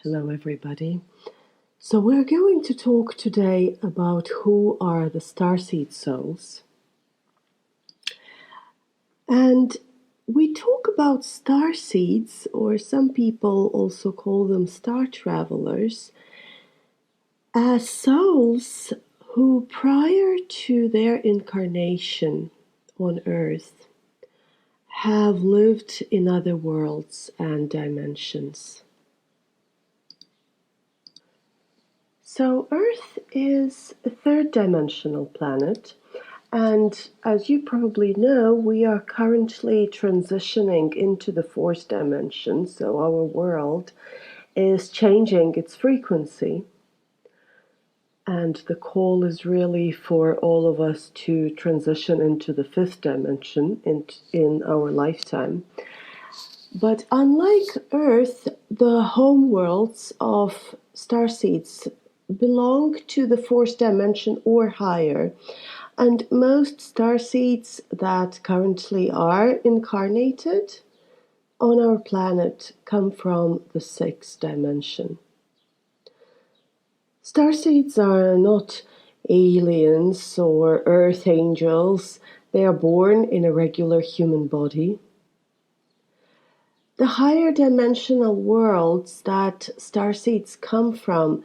Hello, everybody. So, we're going to talk today about who are the Starseed souls. And we talk about Starseeds, or some people also call them star travelers, as souls who, prior to their incarnation on Earth, have lived in other worlds and dimensions. So Earth is a third-dimensional planet, and as you probably know, we are currently transitioning into the fourth dimension, so our world is changing its frequency. And the call is really for all of us to transition into the fifth dimension in our lifetime. But unlike Earth, the home worlds of Starseeds belong to the fourth dimension or higher, and most Starseeds that currently are incarnated on our planet come from the sixth dimension. Starseeds are not aliens or earth angels. They are born in a regular human body. The higher dimensional worlds that starseeds come from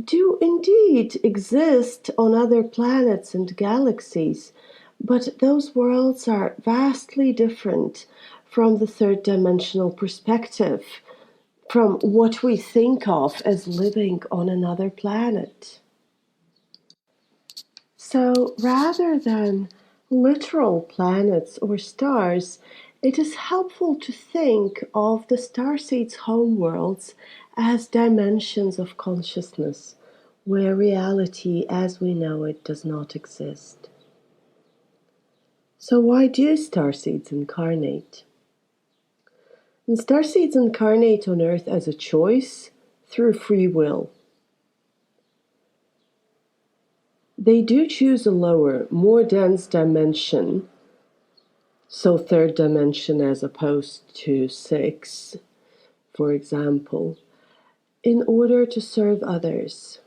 do indeed exist on other planets and galaxies, but those worlds are vastly different from the third dimensional perspective, from what we think of as living on another planet. So rather than literal planets or stars, it is helpful to think of the starseeds' homeworlds as dimensions of consciousness, where reality as we know it does not exist. So why do starseeds incarnate? And starseeds incarnate on Earth as a choice through free will. They do choose a lower, more dense dimension, so third dimension as opposed to six, for example, in order to serve others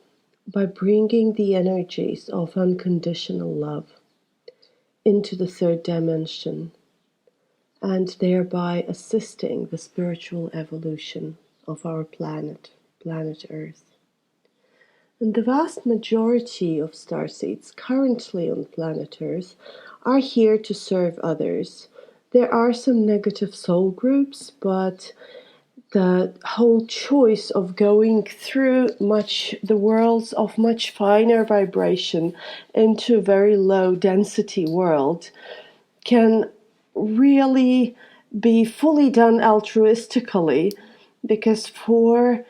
by bringing the energies of unconditional love into the third dimension and thereby assisting the spiritual evolution of our planet Earth. And the vast majority of starseeds currently on planet Earth are here to serve others. There are some negative soul groups, but the whole choice of going through the worlds of much finer vibration into a very low density world can really be fully done altruistically, because for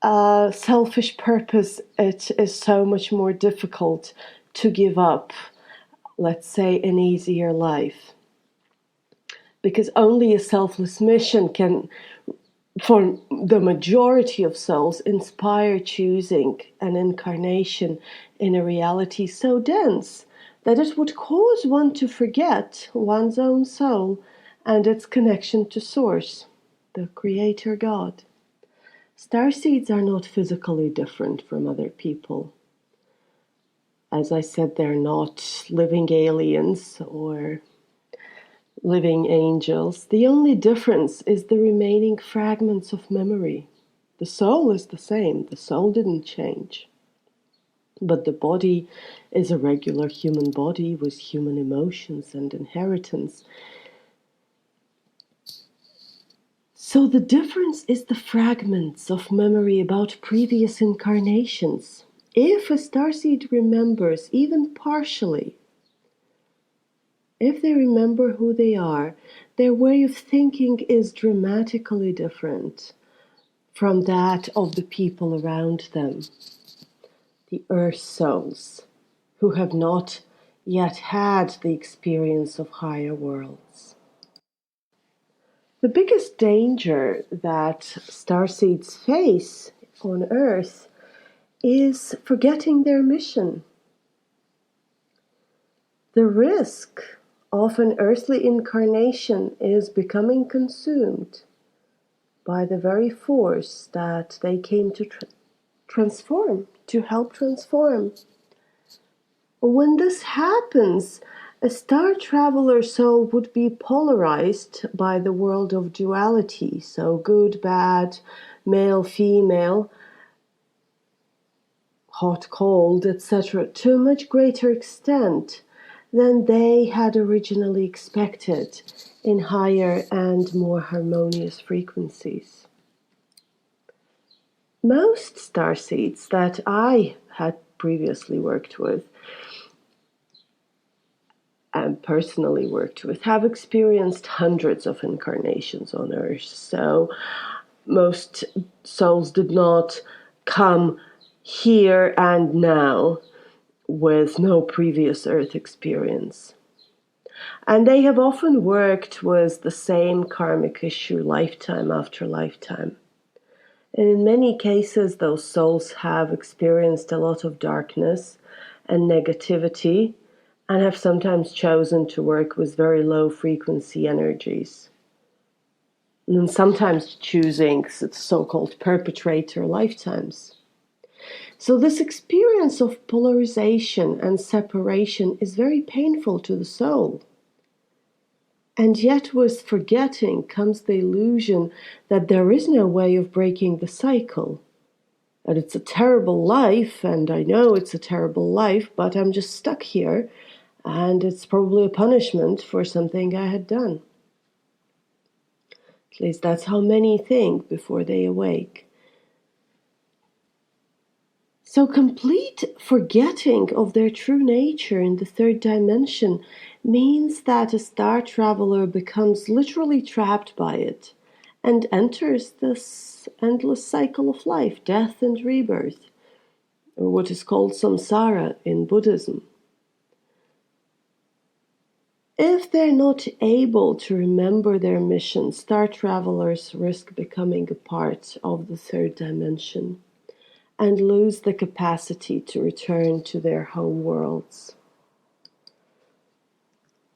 a selfish purpose it is so much more difficult to give up, let's say, an easier life. Because only a selfless mission can, for the majority of souls, inspire choosing an incarnation in a reality so dense that it would cause one to forget one's own soul and its connection to Source, the Creator God. Starseeds are not physically different from other people. As I said, they're not living aliens or living angels. The only difference is the remaining fragments of memory. The soul is the same. The soul didn't change. But the body is a regular human body with human emotions and inheritance. So the difference is the fragments of memory about previous incarnations. If a starseed remembers even partially, if they remember who they are, their way of thinking is dramatically different from that of the people around them, the earth souls, who have not yet had the experience of higher worlds. The biggest danger that starseeds face on Earth is forgetting their mission. The risk of an earthly incarnation is becoming consumed by the very force that they came to transform, to help transform. When this happens, a star traveler soul would be polarized by the world of duality, so good, bad, male, female, hot, cold, etc., to a much greater extent than they had originally expected in higher and more harmonious frequencies. Most starseeds that I had previously worked with and personally worked with have experienced hundreds of incarnations on Earth. So most souls did not come here and now with no previous Earth experience. And they have often worked with the same karmic issue lifetime after lifetime. And in many cases, those souls have experienced a lot of darkness and negativity and have sometimes chosen to work with very low frequency energies. And sometimes choosing so-called perpetrator lifetimes. So this experience of polarization and separation is very painful to the soul. And yet with forgetting comes the illusion that there is no way of breaking the cycle. That it's a terrible life, and I know it's a terrible life, but I'm just stuck here, and it's probably a punishment for something I had done. At least that's how many think before they awake. So complete forgetting of their true nature in the third dimension means that a star traveler becomes literally trapped by it and enters this endless cycle of life, death and rebirth, or what is called samsara in Buddhism. If they're not able to remember their mission, star travelers risk becoming a part of the third dimension and lose the capacity to return to their home worlds.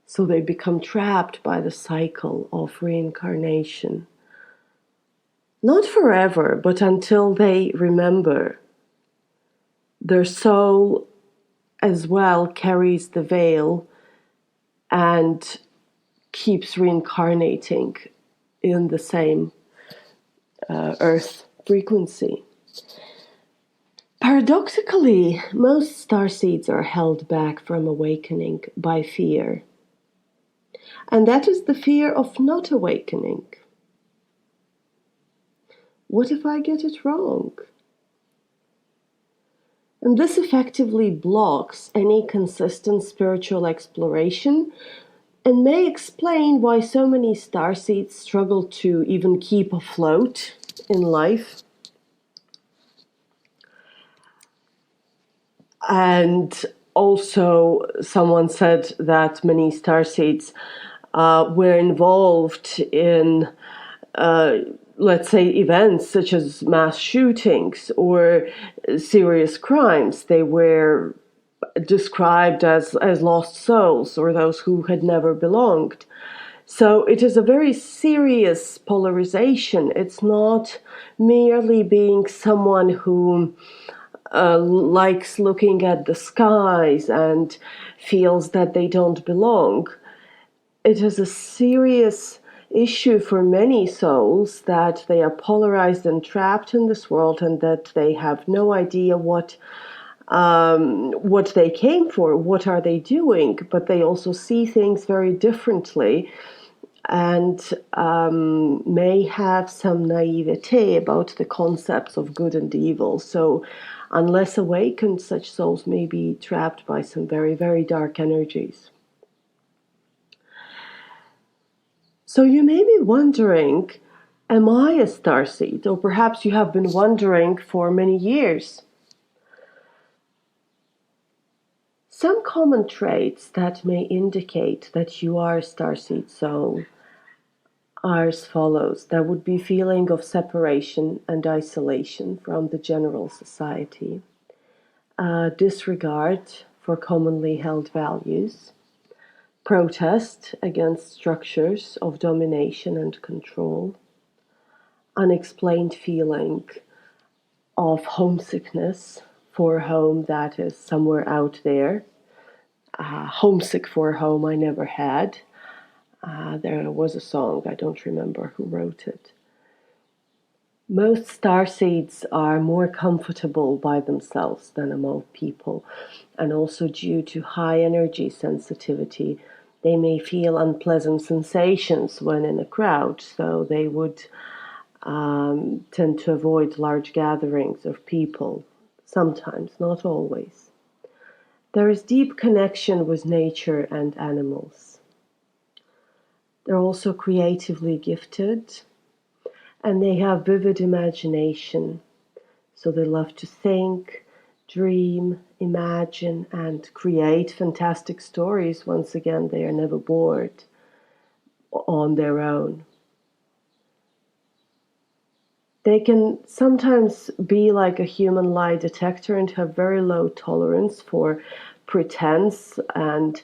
So they become trapped by the cycle of reincarnation. Not forever, but until they remember. Their soul as well carries the veil and keeps reincarnating in the same Earth frequency. Paradoxically, most starseeds are held back from awakening by fear. And that is the fear of not awakening. What if I get it wrong? And this effectively blocks any consistent spiritual exploration and may explain why so many starseeds struggle to even keep afloat in life. And also, someone said that many starseeds were involved in, let's say, events such as mass shootings or serious crimes. They were described as lost souls or those who had never belonged. So it is a very serious polarization. It's not merely being someone who likes looking at the skies and feels that they don't belong. It is a serious issue for many souls that they are polarized and trapped in this world and that they have no idea what they came for, what are they doing, but they also see things very differently and may have some naivete about the concepts of good and evil. So unless awakened, such souls may be trapped by some very, very dark energies. So you may be wondering, am I a starseed? Or perhaps you have been wondering for many years. Some common traits that may indicate that you are a starseed soul are as follows. There would be feeling of separation and isolation from the general society, disregard for commonly held values, protest against structures of domination and control, unexplained feeling of homesickness for a home that is somewhere out there. Homesick for a home I never had. There was a song, I don't remember who wrote it. Most starseeds are more comfortable by themselves than among people, and also due to high energy sensitivity, they may feel unpleasant sensations when in a crowd, so they would tend to avoid large gatherings of people, sometimes, not always. There is deep connection with nature and animals. They're also creatively gifted, and they have vivid imagination. So they love to think, dream, imagine, and create fantastic stories. Once again, they are never bored on their own. They can sometimes be like a human lie detector and have very low tolerance for pretense and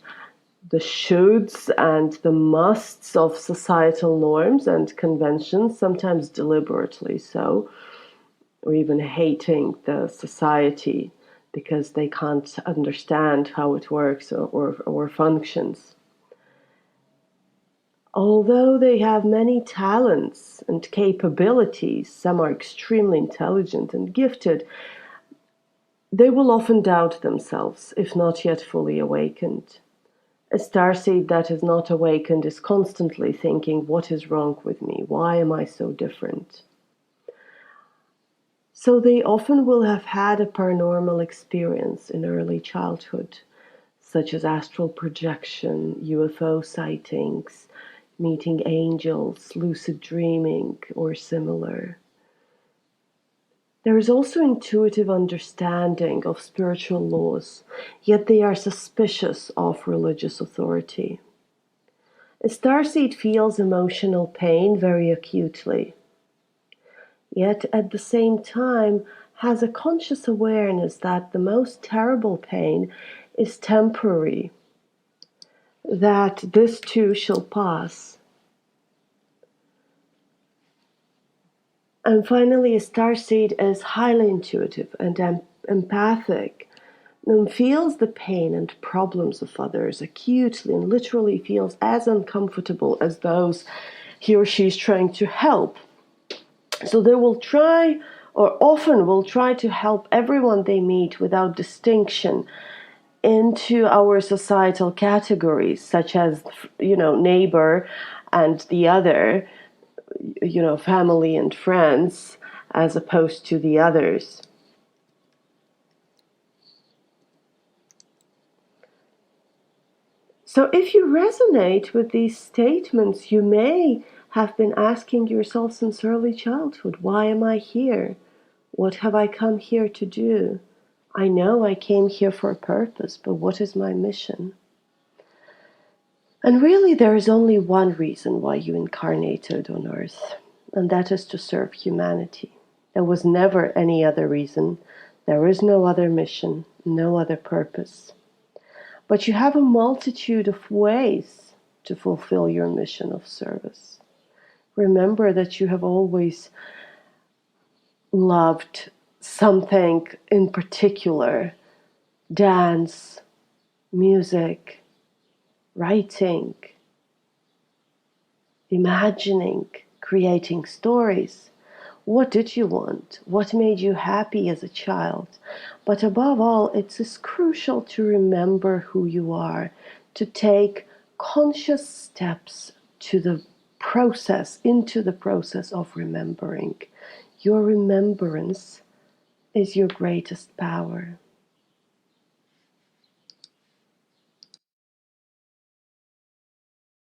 the shoulds and the musts of societal norms and conventions, sometimes deliberately so, or even hating the society because they can't understand how it works or functions. Although they have many talents and capabilities, some are extremely intelligent and gifted, they will often doubt themselves if not yet fully awakened. A starseed that is not awakened is constantly thinking, what is wrong with me? Why am I so different? So they often will have had a paranormal experience in early childhood, such as astral projection, UFO sightings, meeting angels, lucid dreaming, or similar. There is also intuitive understanding of spiritual laws, yet they are suspicious of religious authority. A starseed feels emotional pain very acutely, yet at the same time has a conscious awareness that the most terrible pain is temporary, that this too shall pass. And finally, a starseed is highly intuitive and empathic and feels the pain and problems of others acutely and literally feels as uncomfortable as those he or she is trying to help. So they will try, or often will try to help everyone they meet without distinction into our societal categories, such as, neighbor and the other, family and friends, as opposed to the others. So if you resonate with these statements, you may have been asking yourself since early childhood, why am I here? What have I come here to do? I know I came here for a purpose, but what is my mission? And really, there is only one reason why you incarnated on Earth, and that is to serve humanity. There was never any other reason. There is no other mission, no other purpose. But you have a multitude of ways to fulfill your mission of service. Remember that you have always loved something in particular: dance, music, writing, imagining, creating stories. What did you want? What made you happy as a child? But above all, it's crucial to remember who you are, to take conscious steps into the process of remembering. Your remembrance is your greatest power.